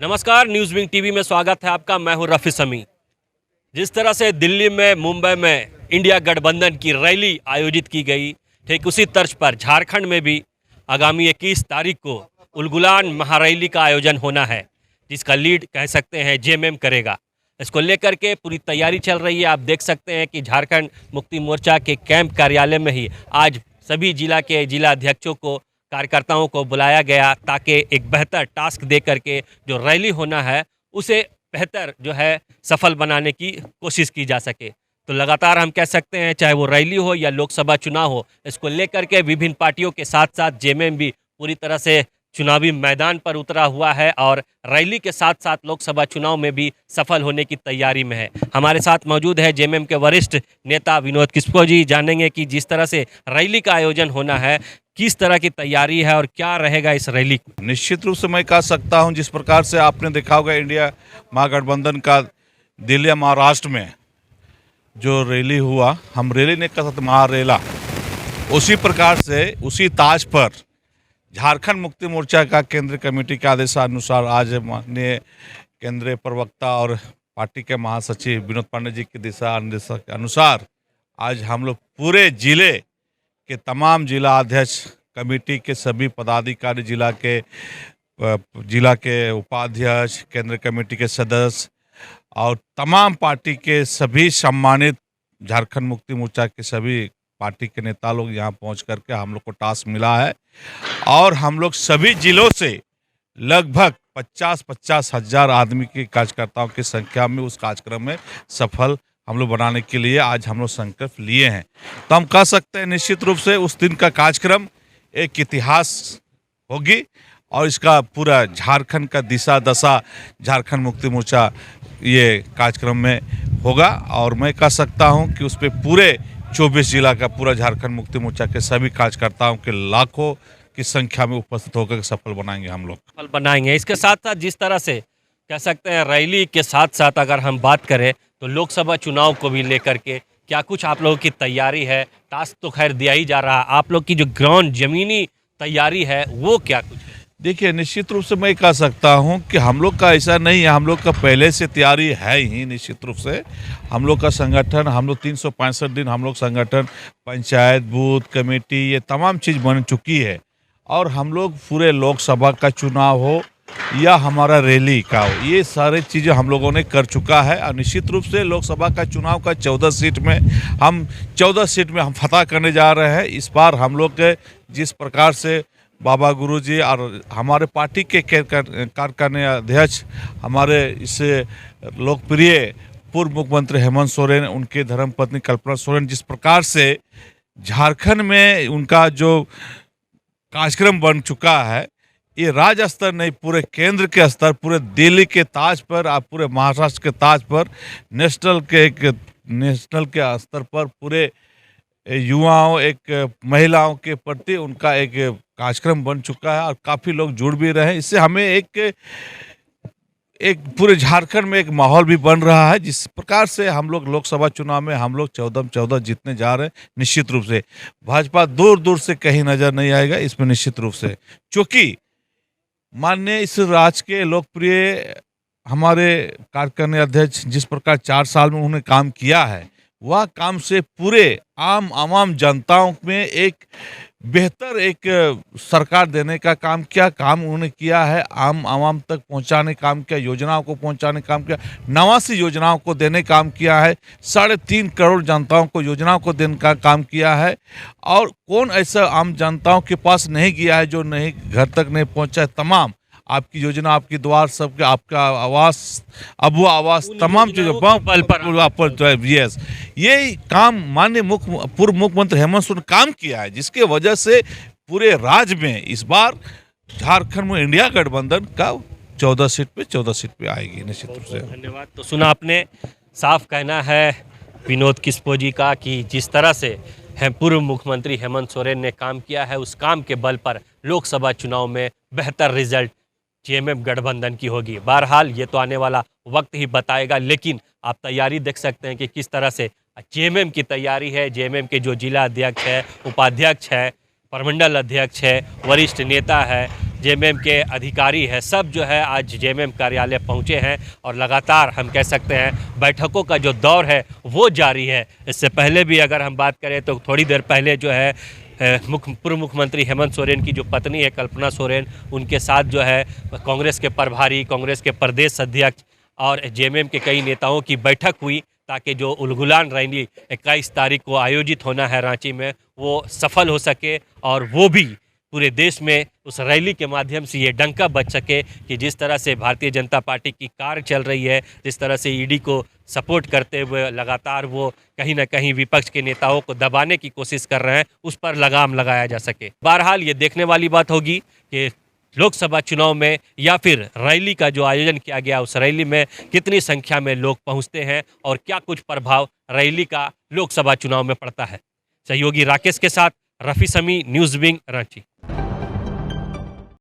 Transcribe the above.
नमस्कार, news wing TV में स्वागत है आपका। मैं हूं रफ़ी समी। जिस तरह से दिल्ली में, मुंबई में इंडिया गठबंधन की रैली आयोजित की गई, ठीक उसी तर्ज पर झारखंड में भी आगामी 21 तारीख को उलगुलान महारैली का आयोजन होना है, जिसका लीड कह सकते हैं जेएमएम करेगा। इसको लेकर के पूरी तैयारी चल रही है। आप देख सकते हैं कि झारखंड मुक्ति मोर्चा के कैंप कार्यालय में ही आज सभी जिला के जिला अध्यक्षों को, कार्यकर्ताओं को बुलाया गया ताकि एक बेहतर टास्क दे करके जो रैली होना है उसे बेहतर जो है सफल बनाने की कोशिश की जा सके। तो लगातार हम कह सकते हैं, चाहे वो रैली हो या लोकसभा चुनाव हो, इसको लेकर के विभिन्न पार्टियों के साथ साथ जेएमएम भी पूरी तरह से चुनावी मैदान पर उतरा हुआ है और रैली के साथ साथ लोकसभा चुनाव में भी सफल होने की तैयारी में है। हमारे साथ मौजूद है जेएमएम के वरिष्ठ नेता विनोद किस्पो जी। जानेंगे कि जिस तरह से रैली का आयोजन होना है, किस तरह की तैयारी है और क्या रहेगा इस रैली। निश्चित रूप से मैं कह सकता हूं, जिस प्रकार से आपने देखा होगा इंडिया महागठबंधन का दिल्ली या महाराष्ट्र में जो रैली हुआ, हम रैली नहीं कह सकते, महारेला, उसी प्रकार से उसी ताज पर झारखंड मुक्ति मोर्चा का केंद्रीय कमेटी के आदेशानुसार आज माननीय केंद्रीय प्रवक्ता और पार्टी के महासचिव विनोद पांडे जी के दिशा निर्देश के अनुसार आज हम लोग पूरे जिले के तमाम जिला अध्यक्ष, कमेटी के सभी पदाधिकारी, जिला के उपाध्यक्ष, केंद्रीय कमेटी के सदस्य और तमाम पार्टी के सभी सम्मानित झारखंड मुक्ति मोर्चा के सभी पार्टी के नेता लोग यहाँ पहुँच करके हम लोग को टास्क मिला है और हम लोग सभी जिलों से लगभग 50-50 हज़ार आदमी के कार्यकर्ताओं की संख्या में उस कार्यक्रम में सफल हम लोग बनाने के लिए आज हम लोग संकल्प लिए हैं। तो हम कह सकते हैं निश्चित रूप से उस दिन का कार्यक्रम एक इतिहास होगी और इसका पूरा झारखंड का दिशा दशा झारखंड मुक्ति मोर्चा ये कार्यक्रम में होगा और मैं कह सकता हूं कि उस पर पूरे 24 जिला का पूरा झारखंड मुक्ति मोर्चा के सभी कार्यकर्ताओं के लाखों की संख्या में उपस्थित होकर सफल बनाएंगे, हम लोग सफल बनाएंगे। इसके साथ साथ जिस तरह से कह सकते हैं रैली के साथ साथ अगर हम बात करें तो लोकसभा चुनाव को भी लेकर के क्या कुछ आप लोगों की तैयारी है? टास्क तो खैर दिया ही जा रहा है, आप लोग की जो ग्राउंड जमीनी तैयारी है वो क्या कुछ? देखिए, निश्चित रूप से मैं कह सकता हूं कि हम लोग का ऐसा नहीं है, हम लोग का पहले से तैयारी है ही। निश्चित रूप से हम लोग का संगठन, हम लोग 365 दिन हम लोग संगठन, पंचायत, बूथ कमेटी, ये तमाम चीज़ बन चुकी है और हम लोग पूरे लोकसभा का चुनाव हो या हमारा रैली का हो, ये सारे चीज़ें हम लोगों ने कर चुका है। और निश्चित रूप से लोकसभा का चुनाव का 14 सीट में हम फतह करने जा रहे हैं। इस बार हम लोग के जिस प्रकार से बाबा गुरुजी और हमारे पार्टी के कार्यकारिणी अध्यक्ष, हमारे इस लोकप्रिय पूर्व मुख्यमंत्री हेमंत सोरेन, उनके धर्मपत्नी कल्पना सोरेन, जिस प्रकार से झारखंड में उनका जो कार्यक्रम बन चुका है, ये राज्य स्तर नहीं, पूरे केंद्र के स्तर, पूरे दिल्ली के ताज पर और पूरे महाराष्ट्र के ताज पर, नेशनल के स्तर पर पूरे युवाओं, एक महिलाओं के प्रति उनका एक कार्यक्रम बन चुका है और काफ़ी लोग जुड़ भी रहे हैं। इससे हमें एक पूरे झारखंड में एक माहौल भी बन रहा है। जिस प्रकार से हम लोग लोकसभा चुनाव में हम लोग 14 जीतने जा रहे हैं, निश्चित रूप से भाजपा दूर दूर से कहीं नज़र नहीं आएगा इसमें, निश्चित रूप से। क्योंकि माननीय इस राज्य के लोकप्रिय हमारे कार्यकारिणी अध्यक्ष जिस प्रकार 4 साल में उन्होंने काम किया है, वह काम से पूरे आम जनताओं में एक बेहतर एक सरकार देने का काम उन्होंने किया है। आम तक पहुंचाने काम किया, योजनाओं को पहुंचाने काम किया, 89 योजनाओं को देने काम किया है, 3.5 करोड़ जनताओं को योजनाओं को देने का काम किया है। और कौन ऐसा आम जनताओं के पास नहीं गया है जो नहीं घर तक नहीं पहुंचा है? तमाम आपकी योजना, आपकी द्वार, सबके, आपका आवास, अबुआ आवास, तमाम चीज़ों पर यस, ये काम माननीय पूर्व मुख्यमंत्री हेमंत सोरेन काम किया है, जिसके वजह से पूरे राज्य में इस बार झारखंड में इंडिया गठबंधन का 14 सीट पे आएगी, निश्चित रूप से। धन्यवाद। तो सुना आपने, साफ कहना है विनोद किस्पो जी का कि जिस तरह से पूर्व मुख्यमंत्री हेमंत सोरेन ने काम किया है, उस काम के बल पर लोकसभा चुनाव में बेहतर रिजल्ट जेएमएम गठबंधन की होगी। बहरहाल ये तो आने वाला वक्त ही बताएगा, लेकिन आप तैयारी देख सकते हैं कि किस तरह से जेएमएम की तैयारी है। जेएमएम के जो जिला अध्यक्ष है, उपाध्यक्ष है, प्रमंडल अध्यक्ष है, वरिष्ठ नेता है, जेएमएम के अधिकारी है, सब जो है आज जेएमएम कार्यालय पहुंचे हैं और लगातार हम कह सकते हैं बैठकों का जो दौर है वो जारी है। इससे पहले भी अगर हम बात करें तो थोड़ी देर पहले जो है पूर्व मुख्यमंत्री हेमंत सोरेन की जो पत्नी है कल्पना सोरेन, उनके साथ जो है कांग्रेस के प्रभारी, कांग्रेस के प्रदेश अध्यक्ष और जेएमएम के कई नेताओं की बैठक हुई ताकि जो उलगुलान रैली 21 तारीख को आयोजित होना है रांची में वो सफल हो सके और वो भी पूरे देश में उस रैली के माध्यम से ये डंका बज सके कि जिस तरह से भारतीय जनता पार्टी की कार चल रही है, जिस तरह से ईडी को सपोर्ट करते हुए लगातार वो कहीं ना कहीं विपक्ष के नेताओं को दबाने की कोशिश कर रहे हैं, उस पर लगाम लगाया जा सके। बहरहाल ये देखने वाली बात होगी कि लोकसभा चुनाव में या फिर रैली का जो आयोजन किया गया उस रैली में कितनी संख्या में लोग पहुंचते हैं और क्या कुछ प्रभाव रैली का लोकसभा चुनाव में पड़ता है। सहयोगी राकेश के साथ रफ़ी समी, न्यूज़ विंग, रांची।